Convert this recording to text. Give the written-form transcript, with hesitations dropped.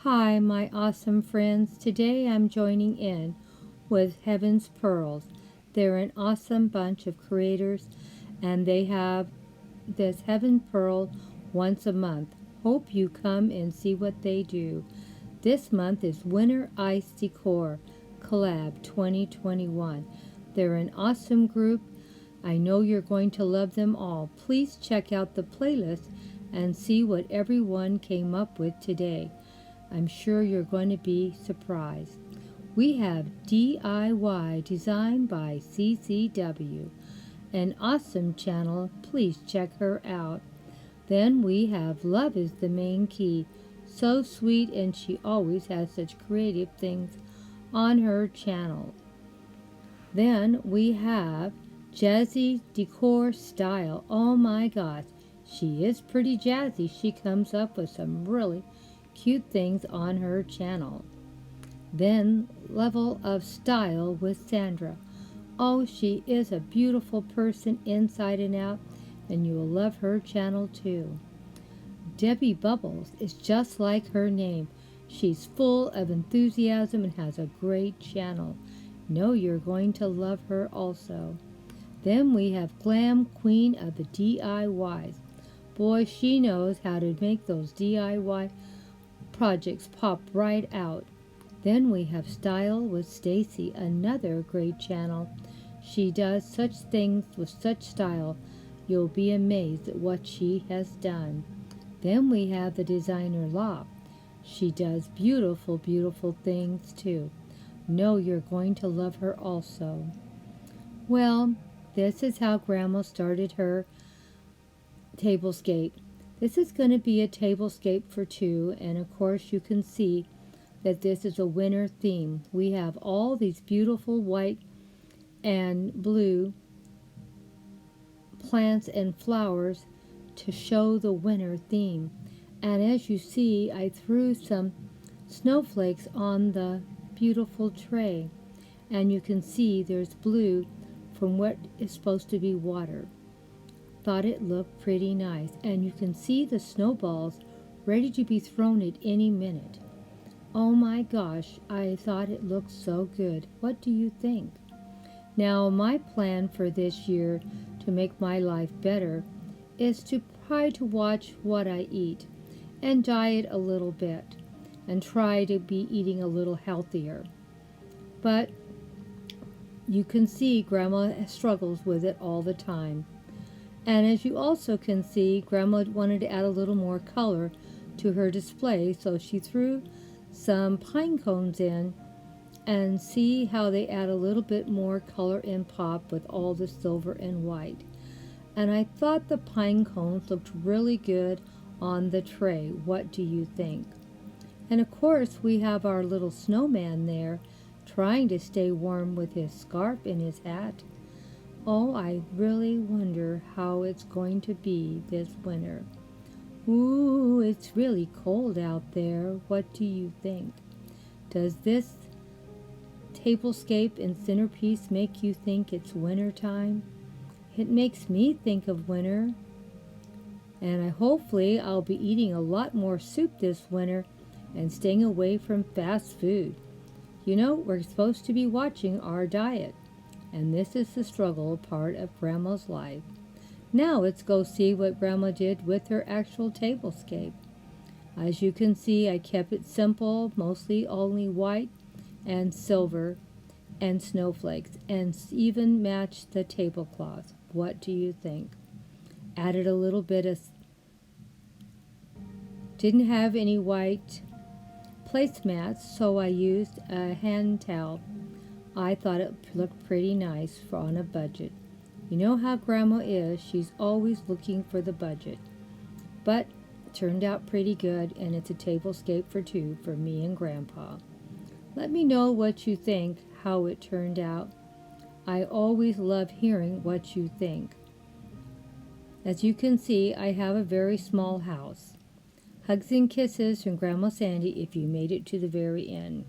Hi, my awesome friends. Today I'm joining in with Heaven's Pearls. They're an awesome bunch of creators, and they have this Heaven Pearl once a month. Hope you come and see what they do. This month is Winter Ice Decor Collab 2021. They're an awesome group. I know you're going to love them all. Please check out the playlist and see what everyone came up with today. I'm sure you're going to be surprised. We have DIY designed by CCW, an awesome channel. Please check her out. Then we have Love is the Main Key. So sweet, and she always has such creative things on her channel. Then we have Jazzy Decor Style. Oh my gosh, she is pretty jazzy. She comes up with some really cute things on her channel. Then Level of Style with Sandra. Oh, she is a beautiful person inside and out, and you will love her channel too. Debbie Bubbles is just like her name. She's full of enthusiasm and has a great channel. Know you're going to love her also. Then we have Glam Queen of the DIYs. Boy, she knows how to make those DIY projects pop right out. Then we have Style with Stacy, another great channel. She does such things with such style, you'll be amazed at what she has done. Then we have the Designer Law. She does beautiful, beautiful things too. Know you're going to love her also. Well, this is how Grandma started her tablescape. This is going to be a tablescape for two, and of course you can see that this is a winter theme. We have all these beautiful white and blue plants and flowers to show the winter theme. And as you see, I threw some snowflakes on the beautiful tray, and you can see there's blue from what is supposed to be water. Thought it looked pretty nice, and you can see the snowballs ready to be thrown at any minute. Oh my gosh, I thought it looked so good. What do you think? Now, my plan for this year to make my life better is to try to watch what I eat and diet a little bit and try to be eating a little healthier. But you can see Grandma struggles with it all the time. And as you also can see, Grandma wanted to add a little more color to her display, so she threw some pine cones in and see how they add a little bit more color and pop with all the silver and white. And I thought the pine cones looked really good on the tray. What do you think? And of course we have our little snowman there trying to stay warm with his scarf and his hat. Oh, I really wonder how it's going to be this winter. Ooh, it's really cold out there. What do you think? Does this tablescape and centerpiece make you think it's winter time? It makes me think of winter. And hopefully I'll be eating a lot more soup this winter and staying away from fast food. You know, we're supposed to be watching our diet, and this is the struggle part of Grandma's life. Now let's go see what Grandma did with her actual tablescape. As you can see, I kept it simple, mostly only white and silver and snowflakes, and even matched the tablecloth. What do you think? Added a little bit of, didn't have any white placemats, so I used a hand towel. I thought it looked pretty nice for on a budget. You know how Grandma is, she's always looking for the budget. But it turned out pretty good, and it's a tablescape for two for me and Grandpa. Let me know what you think, how it turned out. I always love hearing what you think. As you can see, I have a very small house. Hugs and kisses from Grandma Sandy if you made it to the very end.